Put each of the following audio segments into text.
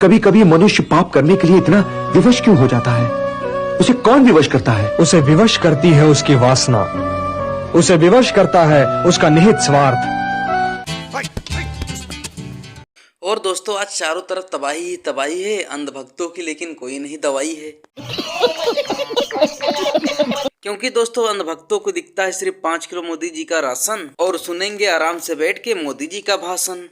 कभी कभी मनुष्य पाप करने के लिए इतना विवश क्यों हो जाता है? उसे कौन विवश करता है? उसे विवश करती है उसकी वासना, उसे विवश करता है उसका निहित स्वार्थ। और दोस्तों, आज चारों तरफ तबाही ही तबाही है अंधभक्तों की, लेकिन कोई नहीं दवाई है। क्योंकि दोस्तों, अंधभक्तों को दिखता है सिर्फ 5 किलो मोदी जी का राशन और सुनेंगे आराम से बैठ के मोदी जी का भाषण।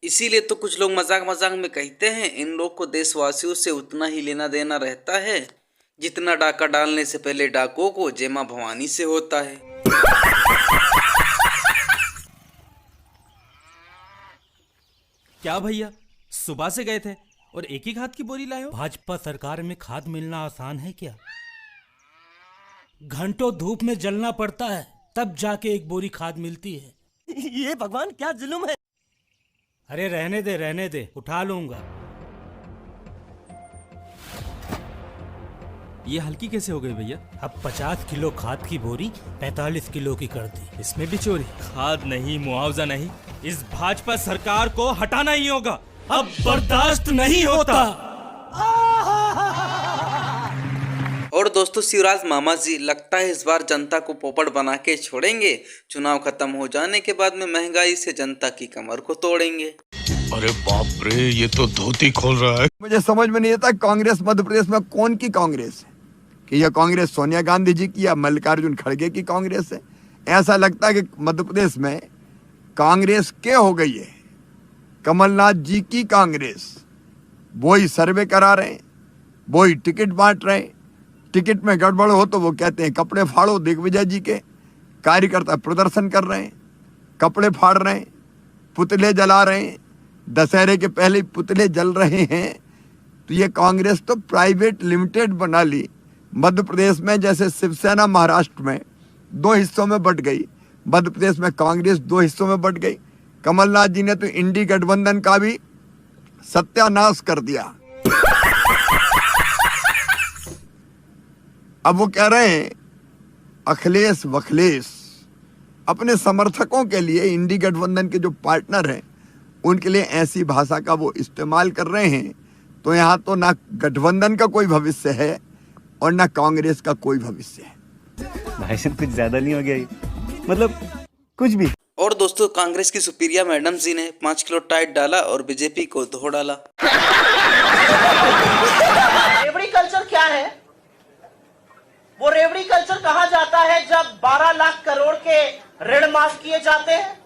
इसीलिए तो कुछ लोग मजाक मजाक में कहते हैं, इन लोग को देशवासियों से उतना ही लेना देना रहता है जितना डाका डालने से पहले डाकों को जय मां भवानी से होता है। क्या भैया, सुबह से गए थे और एक ही खाद की बोरी लाए हो? भाजपा सरकार में खाद मिलना आसान है क्या? घंटों धूप में जलना पड़ता है, तब जाके एक बोरी खाद मिलती है। ये भगवान क्या जुल्म है। अरे रहने दे, उठा लूंगा। ये हल्की कैसे हो गई भैया? अब 50 किलो खाद की बोरी 45 किलो की कर दी। इसमें भी चोरी? खाद नहीं, मुआवजा नहीं, इस भाजपा सरकार को हटाना ही होगा। अब बर्दाश्त नहीं होता। और दोस्तों, शिवराज मामा जी लगता है इस बार जनता को पोपट बना के छोड़ेंगे। चुनाव खत्म हो जाने के बाद में महंगाई से जनता की कमर को तोड़ेंगे। अरे बाप रे, ये तो धोती खोल रहा है। मुझे समझ में नहीं आता कांग्रेस मध्य प्रदेश में कौन की कांग्रेस है, कि यह कांग्रेस सोनिया गांधी जी की या मल्लिकार्जुन खड़गे की कांग्रेस है। ऐसा लगता है कि मध्य प्रदेश में कांग्रेस क्या हो गई है, कमलनाथ जी की कांग्रेस। वही सर्वे करा रहे हैं, वही टिकट बांट रहे हैं। टिकट में गड़बड़ हो तो वो कहते हैं कपड़े फाड़ो। दिग्विजय जी के कार्यकर्ता प्रदर्शन कर रहे हैं, कपड़े फाड़ रहे हैं, पुतले जला रहे हैं, दशहरे के पहले पुतले जल रहे हैं। तो ये कांग्रेस तो प्राइवेट लिमिटेड बना ली मध्य प्रदेश में। जैसे शिवसेना महाराष्ट्र में 2 हिस्सों में बट गई, मध्य प्रदेश में कांग्रेस 2 हिस्सों में बट गई। कमलनाथ जी ने तो इंडी गठबंधन का भी सत्यानाश कर दिया। अब वो कह रहे हैं अखिलेश वखलेश अपने समर्थकों के लिए, इंडी गठबंधन के जो पार्टनर हैं उनके लिए ऐसी भाषा का वो इस्तेमाल कर रहे हैं। तो यहाँ तो ना गठबंधन का कोई भविष्य है और ना कांग्रेस का कोई भविष्य है। भाषण कुछ ज्यादा नहीं हो गया ये? मतलब कुछ भी। और दोस्तों, कांग्रेस की सुप्रिया मैडम जी ने 5 किलो टाइट डाला और बीजेपी को धो डाला। रेवड़ी कल्चर क्या है? वो रेवड़ी कल्चर कहा जाता है जब 12 लाख करोड़ के ऋण माफ किए जाते हैं,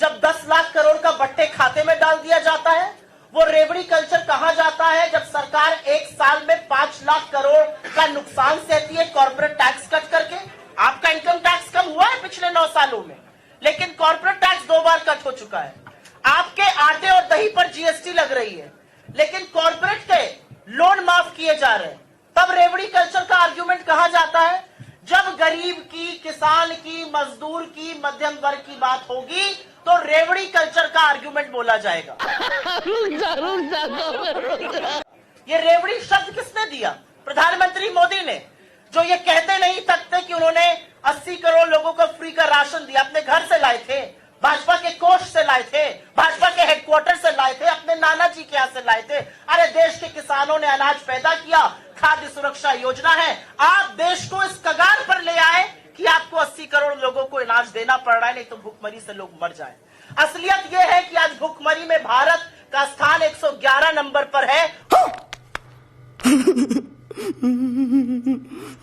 जब 10 लाख करोड़ का बट्टे खाते में डाल दिया जाता है। वो रेवड़ी कल्चर कहा जाता है जब सरकार एक साल में 5 लाख करोड़ का नुकसान सहती है कॉर्पोरेट टैक्स कट करके। आपका इनकम टैक्स कम हुआ है पिछले 9 सालों में, लेकिन कॉर्पोरेट टैक्स 2 बार कट हो चुका है। आपके आटे और दही पर जीएसटी लग रही है, लेकिन कॉर्पोरेट के लोन माफ किए जा रहे हैं। तब रेवड़ी कल्चर का आर्ग्यूमेंट कहा जाता है। जब गरीब की, किसान की, मजदूर की, मध्यम वर्ग की बात होगी तो रेवड़ी कल्चर का आर्ग्यूमेंट बोला जाएगा। ये रेवड़ी शब्द किसने दिया? प्रधानमंत्री मोदी ने, जो ये कहते नहीं थकते कि उन्होंने 80 करोड़ लोगों को फ्री का राशन दिया। अपने घर से लाए थे, भाजपा के कोष से लाए थे, भाजपा के हेडक्वार्टर से लाए थे, अपने नाना जी के यहाँ से लाए थे। अरे देश के किसानों ने अनाज पैदा किया, खाद्य सुरक्षा योजना है। आप देश को इस कगार पर ले आए कि आपको 80 करोड़ लोगों को अनाज देना पड़ रहा है, नहीं तो भूखमरी से लोग मर जाएं। असलियत यह है कि आज भूखमरी में भारत का स्थान 111 नंबर पर है।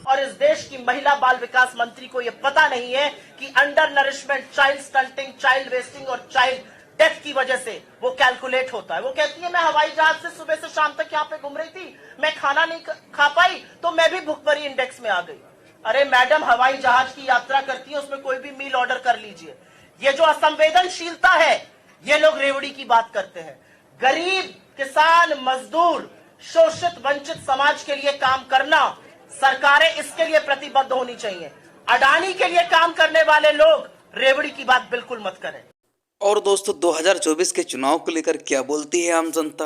और इस देश की महिला बाल विकास मंत्री को यह पता नहीं है कि under nourishment, child stunting, child wasting और चाइल्ड डेथ की वजह से वो कैलकुलेट होता है। वो कहती है मैं हवाई जहाज से सुबह से शाम तक यहाँ पे घूम रही थी, मैं खाना नहीं खा पाई तो मैं भी भूखमरी इंडेक्स में आ गई। अरे मैडम, हवाई जहाज की यात्रा करती है, उसमें कोई भी मील ऑर्डर कर लीजिए। ये जो असंवेदनशीलता है, ये लोग रेवड़ी की बात करते हैं। गरीब, किसान, मजदूर, शोषित वंचित समाज के लिए काम करना, सरकारें इसके लिए प्रतिबद्ध होनी चाहिए। अडानी के लिए काम करने वाले लोग रेवड़ी की बात बिल्कुल मत करें। और दोस्तों, 2024 के चुनाव को लेकर क्या बोलती है आम जनता?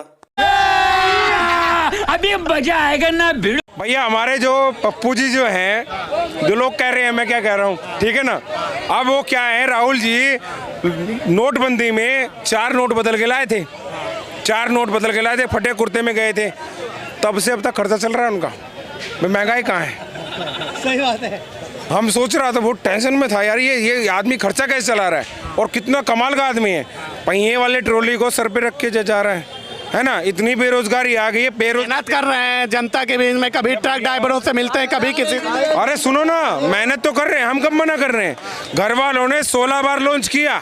अभी मजा आएगा ना भिड़ो। भैया हमारे जो पप्पू जी जो हैं, जो लोग कह रहे हैं, मैं क्या कह रहा हूँ, ठीक है ना। अब वो क्या है, राहुल जी नोटबंदी में 4 नोट बदल के लाए थे, 4 नोट बदल के लाए थे, फटे कुर्ते में गए थे, तब से अब तक खर्चा चल रहा है उनका। महंगाई कहाँ है? सही बात है। हम सोच रहा था, बहुत टेंशन में था यार, ये आदमी खर्चा कैसे चला रहा है, और कितना कमाल का आदमी है। पहिए वाले ट्रॉली को सर पे रख के जा रहा है ना। इतनी बेरोजगारी आ गई है, मेहनत कर रहे हैं जनता के बीच में, कभी ट्रक ड्राइवरों से मिलते हैं, कभी किसी। अरे सुनो ना, मेहनत तो कर रहे हैं, हम कब मना कर रहे हैं। घर वालों ने 16 बार लॉन्च किया,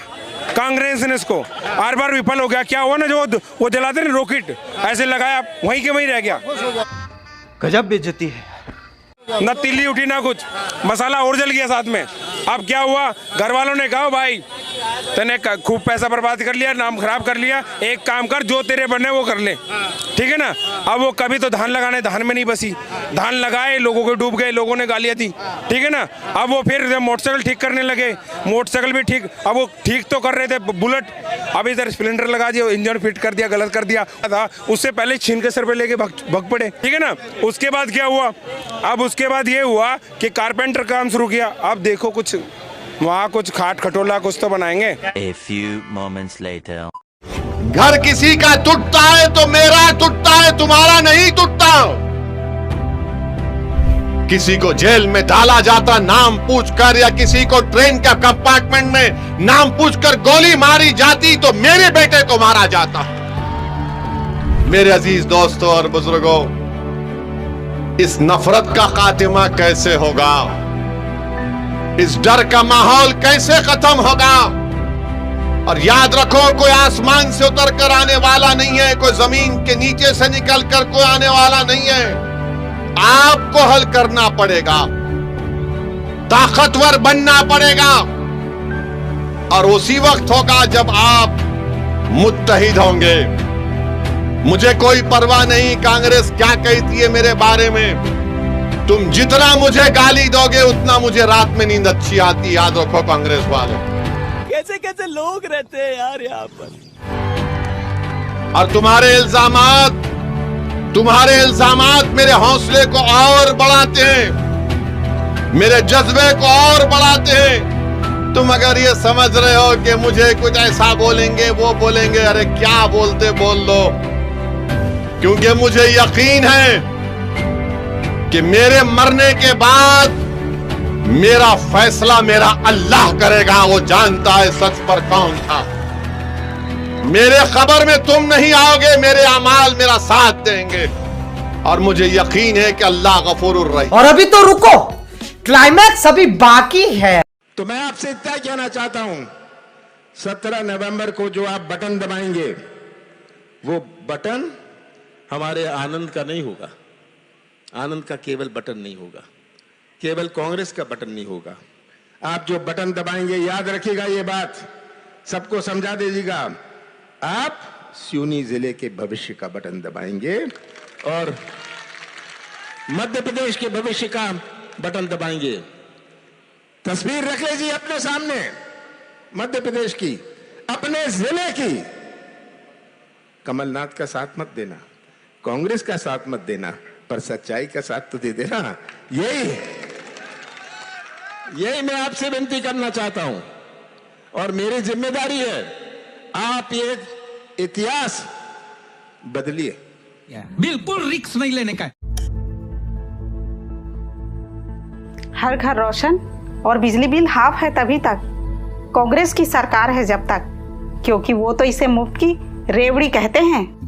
कांग्रेस ने इसको 8 बार विफल हो गया। क्या हुआ ना, जो वो जलाते ना रॉकेट, ऐसे लगाया, वहीं के वहीं रह गया। गजब बेइज्जती है। न तिल्ली उठी ना कुछ, मसाला और जल गया साथ में। अब क्या हुआ, घर वालों ने कहा भाई तूने खूब पैसा बर्बाद कर लिया, नाम खराब कर लिया, एक काम कर, जो तेरे बनने वो कर ले, ठीक है ना। अब वो कभी तो धान लगाने, धान में नहीं बसी, धान लगाए, लोगों को डूब गए, लोगों ने गालियाँ दी, ठीक है ना। अब वो फिर मोटरसाइकिल ठीक करने लगे, मोटरसाइकिल भी ठीक, अब वो ठीक तो कर रहे थे बुलेट, अब इधर स्प्लेंडर लगा दिया, इंजन फिट कर दिया, गलत कर दिया था, उससे पहले छीन के सर पे लेके भग पड़े, ठीक है ना। उसके बाद क्या हुआ, अब उसके बाद ये हुआ कि कारपेंटर काम शुरू किया। अब देखो कुछ वहाँ कुछ खाट खटोला कुछ तो बनाएंगे। A few moments later. घर किसी का टूटता है तो मेरा टूटता है, तुम्हारा नहीं टूटता। किसी को जेल में डाला जाता नाम पूछकर, या किसी को ट्रेन का कंपार्टमेंट में नाम पूछकर गोली मारी जाती, तो मेरे बेटे को मारा जाता। मेरे अजीज दोस्तों और बुजुर्गों, इस नफरत का खात्मा कैसे होगा, इस डर का माहौल कैसे खत्म होगा। और याद रखो, कोई आसमान से उतर कर आने वाला नहीं है, कोई जमीन के नीचे से निकल कर कोई आने वाला नहीं है। आपको हल करना पड़ेगा, ताकतवर बनना पड़ेगा, और उसी वक्त होगा जब आप मुत्तहिद होंगे। मुझे कोई परवाह नहीं कांग्रेस क्या कहती है मेरे बारे में। तुम जितना मुझे गाली दोगे उतना मुझे रात में नींद अच्छी आती, याद रखो कांग्रेस वालों। कैसे कैसे लोग रहते हैं यार यहाँ पर। और तुम्हारे इल्जामात मेरे हौसले को और बढ़ाते हैं, मेरे जज्बे को और बढ़ाते हैं। तुम अगर ये समझ रहे हो कि मुझे कुछ ऐसा बोलेंगे वो बोलेंगे, अरे क्या बोलते बोल लो, क्योंकि मुझे यकीन है कि मेरे मरने के बाद मेरा फैसला मेरा अल्लाह करेगा। वो जानता है सच पर कौन था। मेरे खबर में तुम नहीं आओगे, मेरे अमाल मेरा साथ देंगे, और मुझे यकीन है कि अल्लाह गफूरुर रहीम। और अभी तो रुको, क्लाइमैक्स अभी बाकी है। तो मैं आपसे इतना कहना चाहता हूं, 17 नवंबर को जो आप बटन दबाएंगे, वो बटन हमारे आनंद का नहीं होगा। आनंद का केवल बटन नहीं होगा, केवल कांग्रेस का बटन नहीं होगा। आप जो बटन दबाएंगे, याद रखिएगा ये बात, सबको समझा दीजिएगा, आप सिवनी जिले के भविष्य का बटन दबाएंगे और मध्य प्रदेश के भविष्य का बटन दबाएंगे। तस्वीर रख लीजिए अपने सामने, मध्य प्रदेश की, अपने जिले की। कमलनाथ का साथ मत देना, कांग्रेस का साथ मत देना, पर सच्चाई का साथ तो दे देना। यही मैं आपसे विनती करना चाहता हूं, और मेरी जिम्मेदारी है, आप ये इतिहास बदलिए। बिल्कुल रिस्क नहीं लेने का। हर घर रोशन और बिजली बिल हाफ है तभी तक कांग्रेस की सरकार है जब तक, क्योंकि वो तो इसे मुफ्त की रेवड़ी कहते हैं।